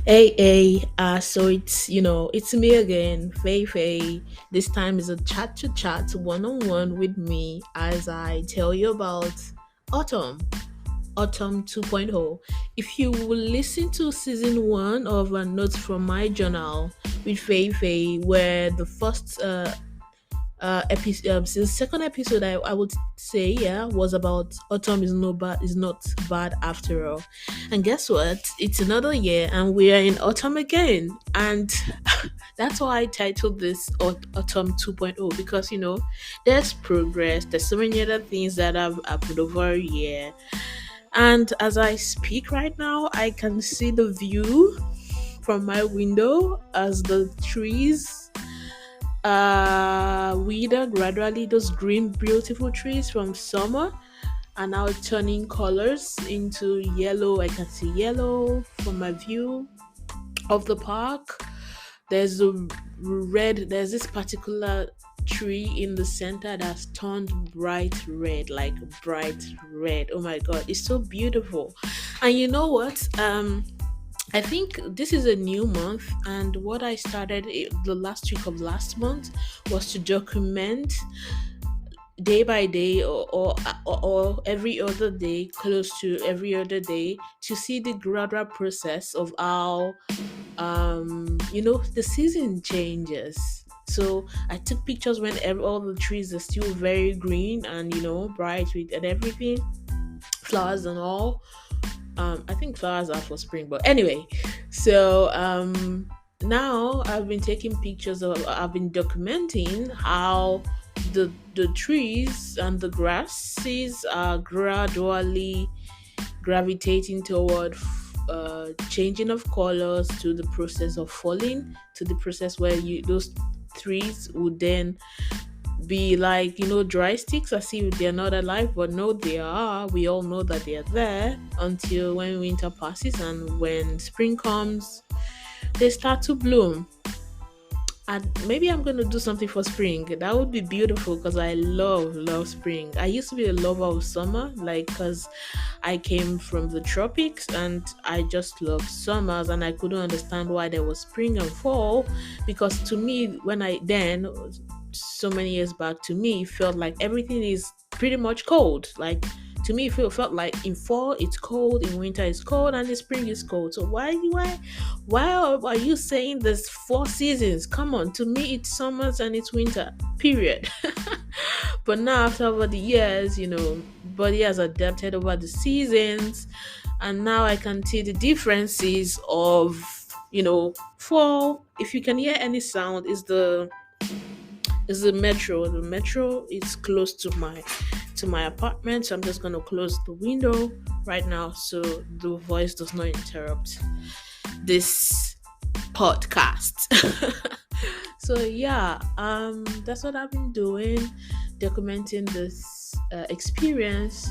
So it's me again, Faye Faye. This time is a chat to chat, one on one with me as I tell you about autumn, autumn 2.0. If you will listen to season one of Notes from My Journal with Faye Faye, where the first episode, the second episode, I would say, yeah, was about autumn is not bad after all. And guess what? It's another year, and we are in autumn again. And that's why I titled this Autumn 2.0 because there's progress. There's so many other things that have happened over a year. And as I speak right now, I can see the view from my window as the trees wither gradually. Those green beautiful trees from summer are now turning colors into yellow. I can see yellow from my view of the park. There's this particular tree in the center that's turned bright red, like bright red. Oh my god, it's so beautiful. And you know what? I think this is a new month, and what I started the last week of last month was to document day by day or every other day, close to every other day, to see the gradual process of how the season changes. So I took pictures when all the trees are still very green and bright with and everything, flowers and all. I think flowers are for spring, but anyway. So now I've been taking pictures I've been documenting how the trees and the grasses are gradually gravitating toward changing of colors, to the process of falling, to the process where those trees would then be like dry sticks, as if they're not alive, but no, they are. We all know that they are there until when winter passes, and when spring comes they start to bloom. And maybe I'm gonna do something for spring. That would be beautiful because I love spring. I used to be a lover of summer, like, because I came from the tropics and I just love summers, and I couldn't understand why there was spring and fall. Because to me, when I then so many years back, to me it felt like everything is pretty much cold. Like, to me it felt like in fall it's cold, in winter it's cold, and in spring it's cold. So why are you saying there's four seasons? Come on, to me it's summers and it's winter, period. But now, after over the years, body has adapted over the seasons, and now I can see the differences of fall. If you can hear any sound, is the metro. The metro is close to my apartment, so I'm just gonna close the window right now so the voice does not interrupt this podcast. So yeah, that's what I've been doing, documenting this experience.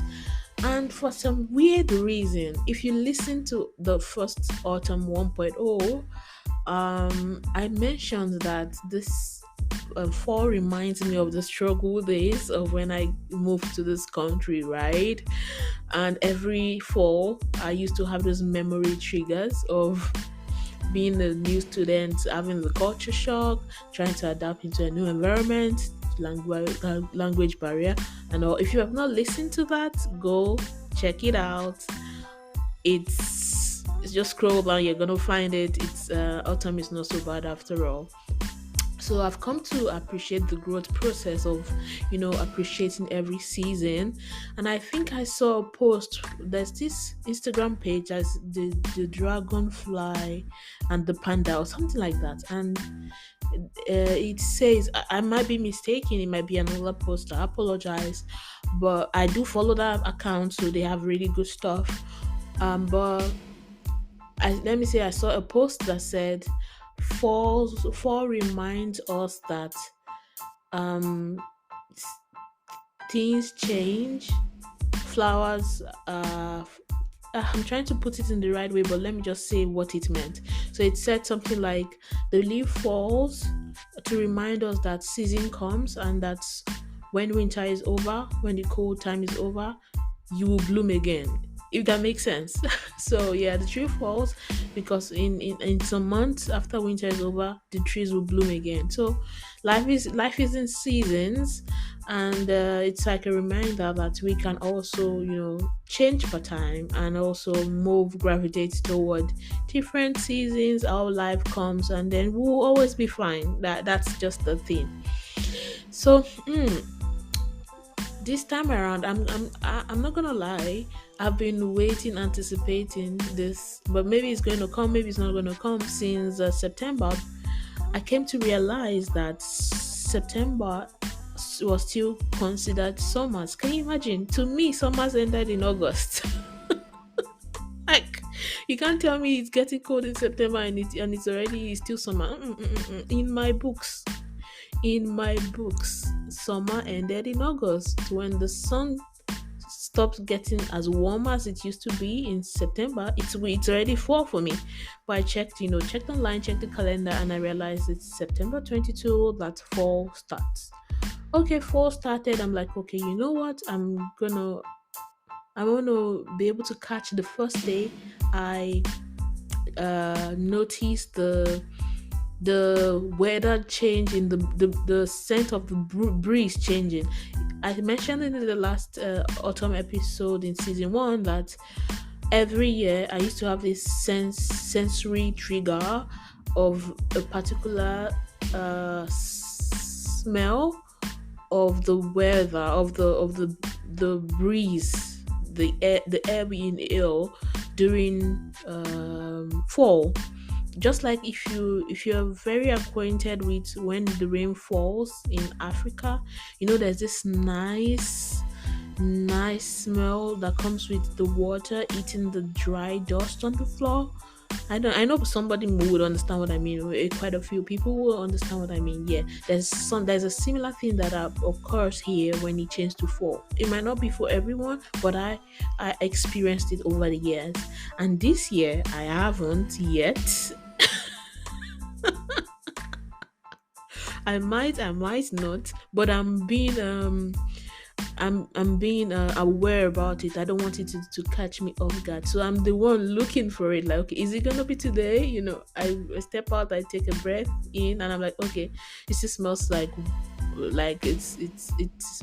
And for some weird reason, if you listen to the first autumn 1.0, I mentioned that this fall reminds me of the struggle days of when I moved to this country, right? And every fall, I used to have those memory triggers of being a new student, having the culture shock, trying to adapt into a new environment, language barrier, and all. If you have not listened to that, go check it out. It's just scroll down, you're gonna find it. It's autumn is not so bad after all. So I've come to appreciate the growth process of appreciating every season. And I think I saw a post. There's this Instagram page as the dragonfly and the panda or something like that, and it says, I might be mistaken, it might be another post, I apologize, but I do follow that account, so they have really good stuff. But let me say, I saw a post that said fall reminds us that um things change, flowers I'm trying to put it in the right way, but let me just say what it meant. So it said something like, the leaf falls to remind us that season comes, and that when winter is over, when the cold time is over, you will bloom again. if that makes sense. So yeah, the tree falls because in some months after winter is over, the trees will bloom again. So life is in seasons, and it's like a reminder that we can also, change for time and also move gravitate toward different seasons. Our life comes, and then we'll always be fine. That's just the thing. So this time around, I'm not gonna lie. I've been waiting, anticipating this, but maybe it's going to come, maybe it's not going to come since September. I came to realize that September was still considered summers. Can you imagine? To me, summers ended in August. Like, you can't tell me it's getting cold in September and it's already still summer. In my books, summer ended in August when the sun stops getting as warm as it used to be in September. It's already fall for me. But I checked online, checked the calendar, and I realized it's September 22 that fall starts. Okay, fall started. I'm like, okay, you know what? I'm gonna be able to catch the first day. I noticed the weather changing, the scent of the breeze changing. I mentioned in the last autumn episode in season one that every year I used to have this sensory trigger of a particular smell of the weather, of the breeze, the air being ill during fall. Just like if you're very acquainted with when the rain falls in Africa, there's this nice smell that comes with the water eating the dry dust on the floor. I know somebody would understand what I mean. Quite a few people will understand what I mean. Yeah, there's a similar thing that occurs here when it changes to fall. It might not be for everyone, but I experienced it over the years, and this year I haven't yet. I might not, but I'm being aware about it. I don't want it to catch me off guard. So I'm the one looking for it. Like, okay, is it gonna be today? I step out, I take a breath in, and I'm like, okay, it just smells like it's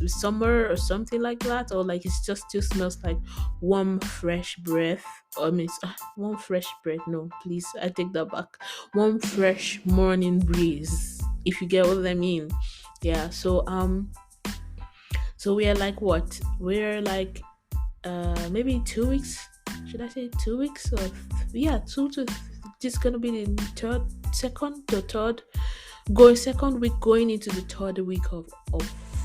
summer or something like that, or like it's just still smells like warm fresh breath. I mean, warm fresh breath. No, please, I take that back. Warm fresh morning breeze. If you get what I mean. Yeah. So we are like what? We're like maybe 2 weeks. Should I say 2 weeks? Or yeah, two to. This is gonna be the third, going second week, going into the third week of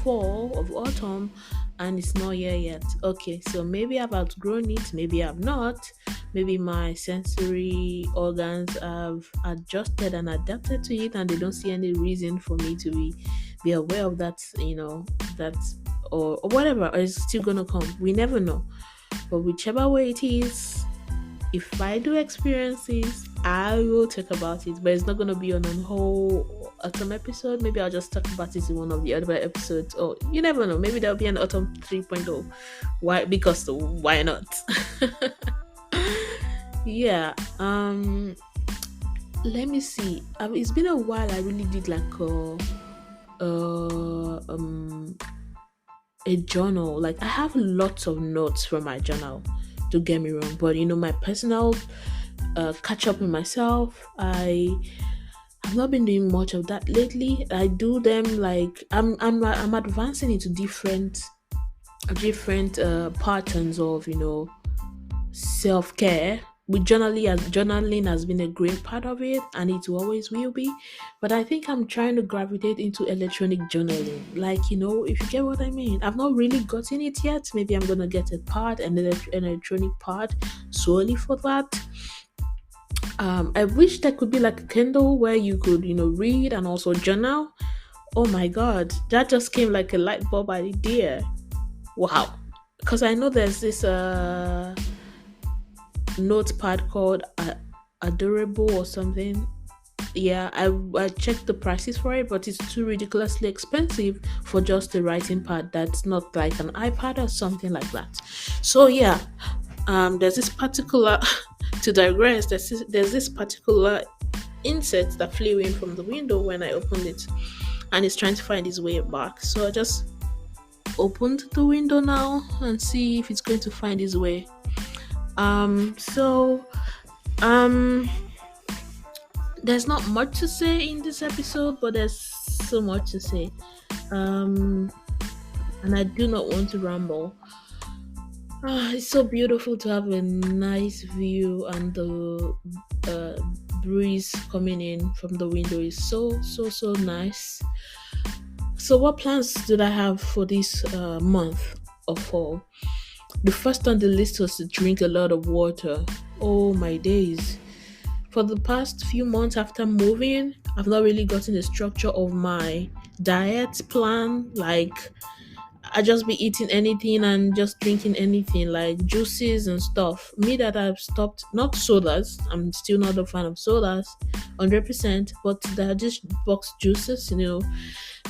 fall, of autumn, and it's not here yet. Okay, so maybe I've outgrown it, maybe I've not. Maybe my sensory organs have adjusted and adapted to it, and they don't see any reason for me to be aware of that. That or whatever, or it's still gonna come. We never know. But whichever way it is, if I do experience this, I will talk about it. But it's not gonna be on a whole autumn episode. Maybe I'll just talk about it in one of the other episodes. Or you never know. Maybe there'll be an autumn 3.0. Why? Because why not? Yeah. Let me see. It's been a while. I really did like uh um a journal. Like, I have lots of notes from my journal. Don't get me wrong, but my personal catch up with myself. I have not been doing much of that lately. I do them like I'm advancing into different patterns of self care. With journaling has been a great part of it, and it always will be. But I think I'm trying to gravitate into electronic journaling. Like, if you get what I mean. I've not really gotten it yet. Maybe I'm gonna get a part and an electronic part solely for that. I wish there could be like a Kindle where you could, read and also journal. Oh my god, that just came like a light bulb idea. Wow. Because I know there's this notepad called Adorable or something. Yeah, I checked the prices for it, but it's too ridiculously expensive for just a writing pad that's not like an iPad or something like that. So yeah, there's this particular to digress. There's this particular insect that flew in from the window when I opened it, and it's trying to find its way back. So I just opened the window now and see if it's going to find its way. So um there's not much to say in this episode, but there's so much to say. Um and I do not want to ramble. It's so beautiful to have a nice view, and the uh, breeze coming in from the window is so nice. So, what plans did I have for this month of fall? The first on the list was to drink a lot of water. Oh my days. For the past few months after moving, I've not really gotten the structure of my diet plan. Like, I just be eating anything and just drinking anything like juices and stuff. Me that I've stopped, not sodas. I'm still not a fan of sodas, 100%. But they're just box juices.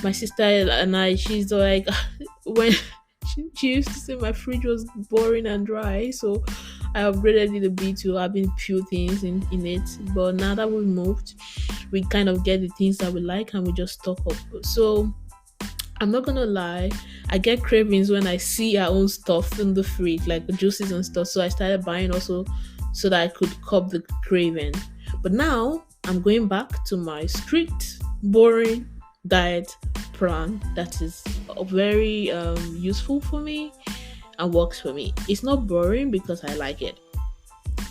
My sister and I, she's like, when she used to say my fridge was boring and dry, so I upgraded it a bit to having few things in it. But now that we've moved, we kind of get the things that we like and we just stock up. So I'm not gonna lie, I get cravings when I see our own stuff in the fridge, like the juices and stuff. So I started buying also so that I could curb the craving. But now I'm going back to my strict, boring diet plan that is very useful for me and works for me. It's not boring because I like it.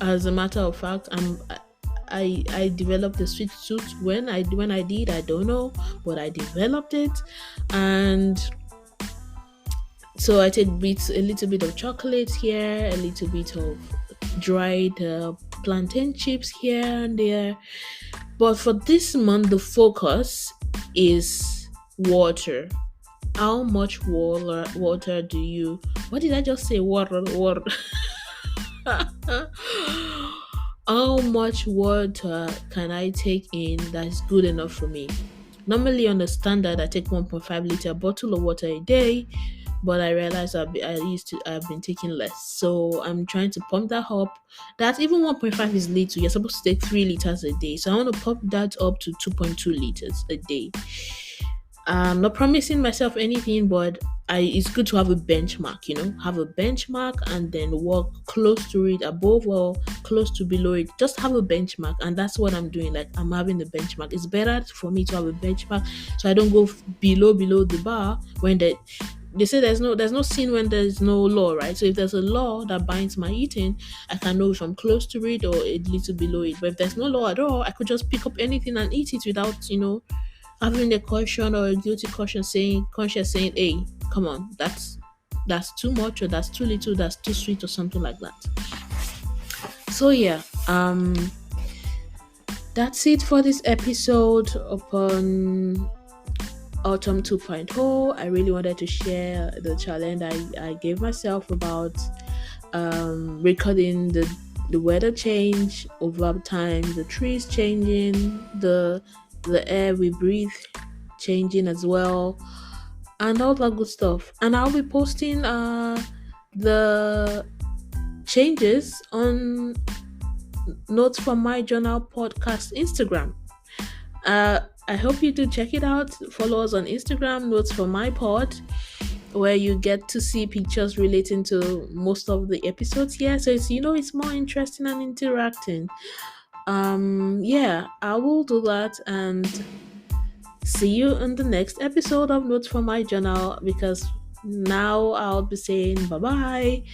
As a matter of fact, I developed a sweet tooth when I did, I don't know, but I developed it. And so I take a little bit of chocolate here, a little bit of dried plantain chips here and there. But for this month, the focus is water. How much water do you? What did I just say? Water. How much water can I take in that's good enough for me? Normally, on the standard, I take 1.5 liter bottle of water a day, but I realized I've been taking less, so I'm trying to pump that up. That even 1.5 is little. You're supposed to take 3 liters a day, so I want to pump that up to 2.2 liters a day. I'm not promising myself anything, but it's good to have a benchmark, have a benchmark and then work close to it, above or close to below it. Just have a benchmark, and that's what I'm doing. Like, I'm having the benchmark. It's better for me to have a benchmark so I don't go below the bar when they say there's no sin when there's no law, right? So if there's a law that binds my eating, I can know if I'm close to it or a little below it. But if there's no law at all, I could just pick up anything and eat it without having a caution or a guilty conscience saying, hey, come on, that's too much, or that's too little, that's too sweet, or something like that. So yeah, that's it for this episode upon Autumn 2.0. I really wanted to share the challenge I gave myself about recording the weather change over time, the trees changing, the air we breathe changing as well, and all that good stuff. And I'll be posting the changes on Notes from My Journal podcast Instagram. I hope you do check it out. Follow us on Instagram, Notes from My Pod, where you get to see pictures relating to most of the episodes here. So it's more interesting and interacting. Yeah, I will do that, and see you in the next episode of Notes from My Journal, because now I'll be saying bye bye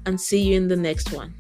and see you in the next one.